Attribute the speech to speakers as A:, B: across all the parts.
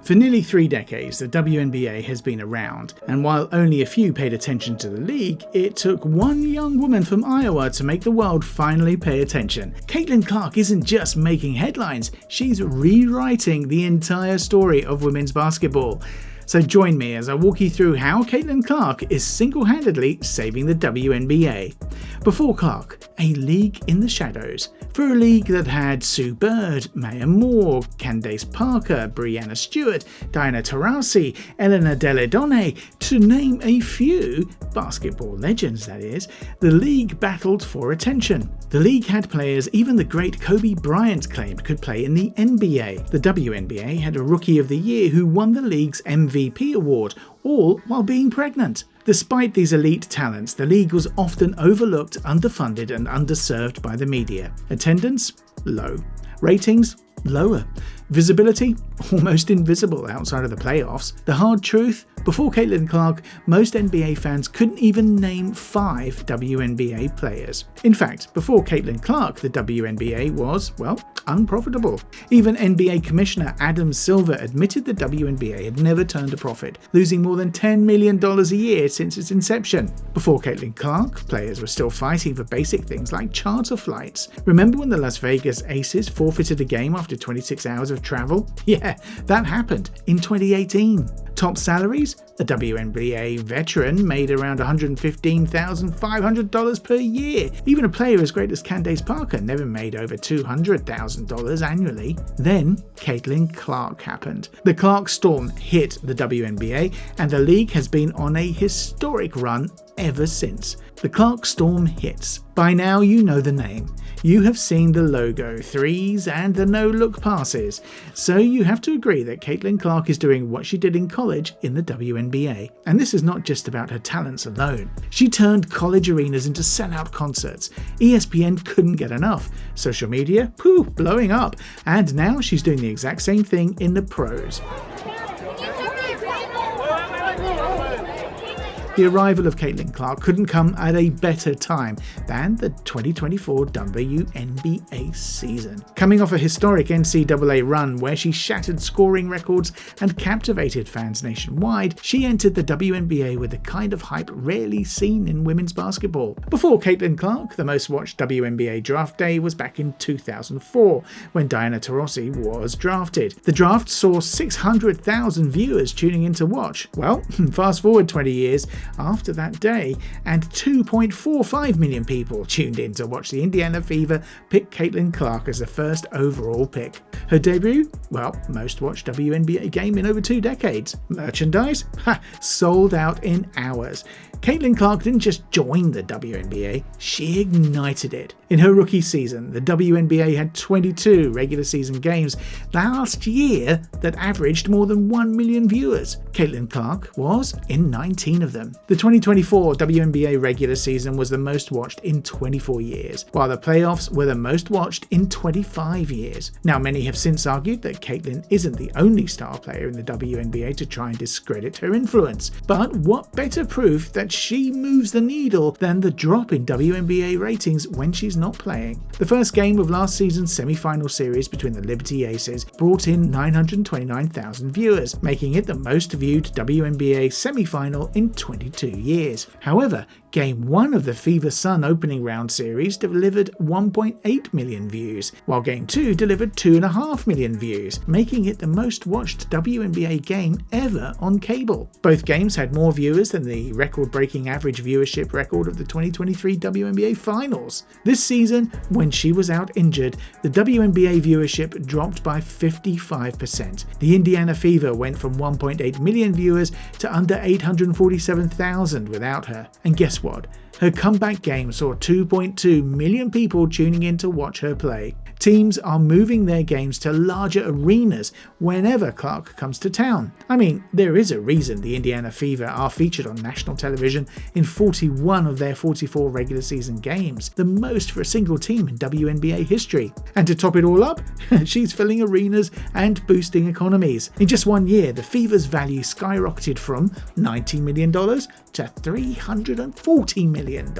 A: For nearly 3 decades, the WNBA has been around, and while only a few paid attention to the league, it took one young woman from Iowa to make the world finally pay attention. Caitlin Clark isn't just making headlines, she's rewriting the entire story of women's basketball. So join me as I walk you through how Caitlin Clark is single-handedly saving the WNBA. Before Clark, a league in the shadows. For a league that had Sue Bird, Maya Moore, Candace Parker, Brianna Stewart, Diana Taurasi, Elena Delle Donne, to name a few, basketball legends that is, the league battled for attention. The league had players even the great Kobe Bryant claimed could play in the NBA. The WNBA had a Rookie of the Year who won the league's MVP award, all while being pregnant. Despite these elite talents, the league was often overlooked, underfunded and underserved by the media. Attendance? Low. Ratings? Lower. Visibility? Almost invisible outside of the playoffs. The hard truth? Before Caitlin Clark, most NBA fans couldn't even name 5 WNBA players. In fact, before Caitlin Clark, the WNBA was, well, unprofitable. Even NBA Commissioner Adam Silver admitted the WNBA had never turned a profit, losing more than $10 million a year since its inception. Before Caitlin Clark, players were still fighting for basic things like charter flights. Remember when the Las Vegas Aces forfeited a game after 26 hours of travel? Yeah, that happened in 2018. Top salaries? A WNBA veteran made around $115,500 per year. Even a player as great as Candace Parker never made over $200,000 annually. Then Caitlin Clark happened. The Clark Storm hit the WNBA, and the league has been on a historic run ever since. The Clark Storm hits. By now you know the name. You have seen the logo, threes and the no-look passes. So you have to agree that Caitlin Clark is doing what she did in college in the WNBA. And this is not just about her talents alone. She turned college arenas into sellout concerts. ESPN couldn't get enough. Social media, blowing up. And now she's doing the exact same thing in the pros. The arrival of Caitlin Clark couldn't come at a better time than the 2024 WNBA season. Coming off a historic NCAA run where she shattered scoring records and captivated fans nationwide, she entered the WNBA with the kind of hype rarely seen in women's basketball. Before Caitlin Clark, the most watched WNBA draft day was back in 2004, when Diana Taurasi was drafted. The draft saw 600,000 viewers tuning in to watch. Well, fast forward 20 years after that day, and 2.45 million people tuned in to watch the Indiana Fever pick Caitlin Clark as the first overall pick. Her debut? Well, most watched WNBA game in over 2 decades. Merchandise? Sold out in hours. Caitlin Clark didn't just join the WNBA, she ignited it. In her rookie season, the WNBA had 22 regular season games last year that averaged more than 1 million viewers. Caitlin Clark was in 19 of them. The 2024 WNBA regular season was the most watched in 24 years, while the playoffs were the most watched in 25 years. Now, many have since argued that Caitlin isn't the only star player in the WNBA to try and discredit her influence. But what better proof that she moves the needle than the drop in WNBA ratings when she's not playing? The first game of last season's semi-final series between the Liberty Aces brought in 929,000 viewers, making it the most viewed WNBA semi-final in 22 years. However, Game 1 of the Fever Sun opening round series delivered 1.8 million views, while Game 2 delivered 2.5 million views, making it the most watched WNBA game ever on cable. Both games had more viewers than the record-breaking average viewership record of the 2023 WNBA Finals. This season, when she was out injured, the WNBA viewership dropped by 55%. The Indiana Fever went from 1.8 million viewers to under 847,000 without her. And guess what? Her comeback game saw 2.2 million people tuning in to watch her play. Teams are moving their games to larger arenas whenever Clark comes to town. I mean, there is a reason the Indiana Fever are featured on national television in 41 of their 44 regular season games, the most for a single team in WNBA history. And to top it all up, she's filling arenas and boosting economies. In just 1 year, the Fever's value skyrocketed from $90 million to $340 million.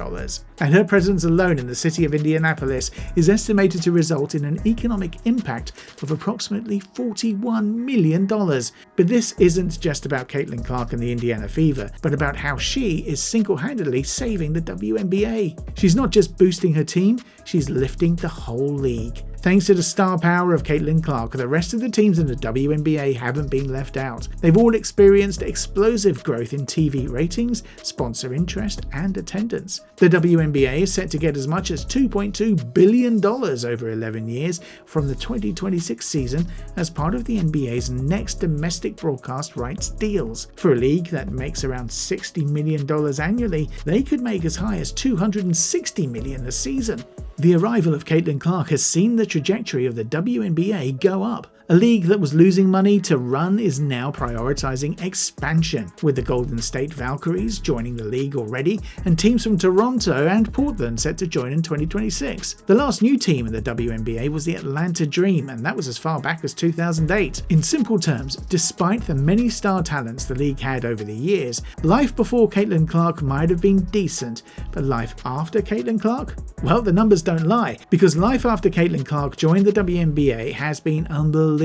A: and her presence alone in the city of Indianapolis is estimated to result in an economic impact of approximately $41 million. But this isn't just about Caitlin Clark and the Indiana Fever, but about how she is single-handedly saving the WNBA. She's not just boosting her team, she's lifting the whole league. Thanks to the star power of Caitlin Clark, the rest of the teams in the WNBA haven't been left out. They've all experienced explosive growth in TV ratings, sponsor interest, and attendance. The WNBA is set to get as much as $2.2 billion over 11 years from the 2026 season as part of the NBA's next domestic broadcast rights deals. For a league that makes around $60 million annually, they could make as high as $260 million a season. The arrival of Caitlin Clark has seen the trajectory of the WNBA go up. A league that was losing money to run is now prioritizing expansion, with the Golden State Valkyries joining the league already and teams from Toronto and Portland set to join in 2026. The last new team in the WNBA was the Atlanta Dream, and that was as far back as 2008. In simple terms, despite the many star talents the league had over the years, life before Caitlin Clark might have been decent, but life after Caitlin Clark? Well, the numbers don't lie, because life after Caitlin Clark joined the WNBA has been unbelievable.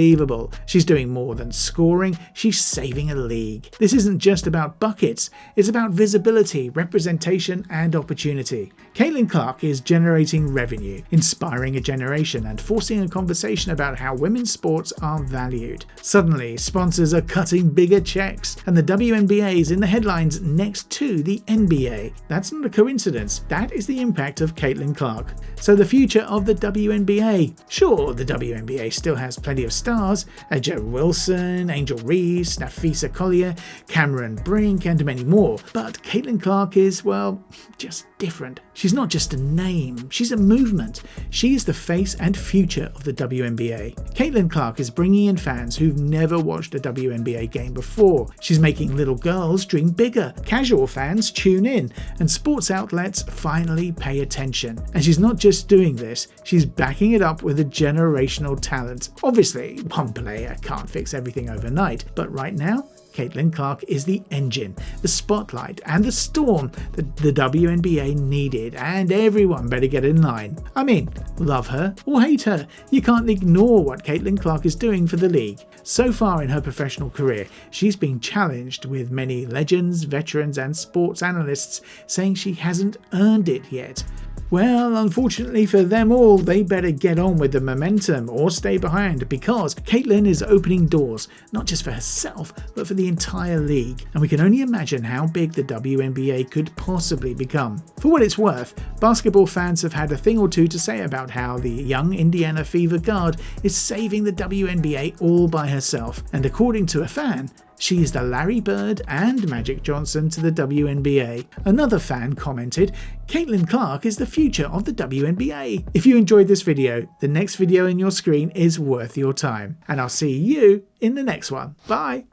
A: She's doing more than scoring, she's saving a league. This isn't just about buckets, it's about visibility, representation, and opportunity. Caitlin Clark is generating revenue, inspiring a generation, and forcing a conversation about how women's sports are valued. Suddenly, sponsors are cutting bigger checks, and the WNBA is in the headlines next to the NBA. That's not a coincidence, that is the impact of Caitlin Clark. So the future of the WNBA. Sure, the WNBA still has plenty of stars, Joe Wilson, Angel Reese, Nafisa Collier, Cameron Brink, and many more. But Caitlin Clark is, well, just different. She's not just a name, she's a movement. She is the face and future of the WNBA. Caitlin Clark is bringing in fans who've never watched a WNBA game before. She's making little girls dream bigger, casual fans tune in, and sports outlets finally pay attention. And she's not just doing this, she's backing it up with a generational talent. Obviously, one player can't fix everything overnight, but right now, Caitlin Clark is the engine, the spotlight, and the storm that the WNBA needed, and everyone better get in line. I mean, love her or hate her, you can't ignore what Caitlin Clark is doing for the league. So far in her professional career, she's been challenged with many legends, veterans, and sports analysts saying she hasn't earned it yet. Well, unfortunately for them all, they better get on with the momentum or stay behind, because Caitlin is opening doors, not just for herself, but for the entire league. And we can only imagine how big the WNBA could possibly become. For what it's worth, basketball fans have had a thing or two to say about how the young Indiana Fever guard is saving the WNBA all by herself. And according to a fan, she is the Larry Bird and Magic Johnson to the WNBA. Another fan commented, Caitlin Clark is the future of the WNBA. If you enjoyed this video, the next video in your screen is worth your time. And I'll see you in the next one. Bye!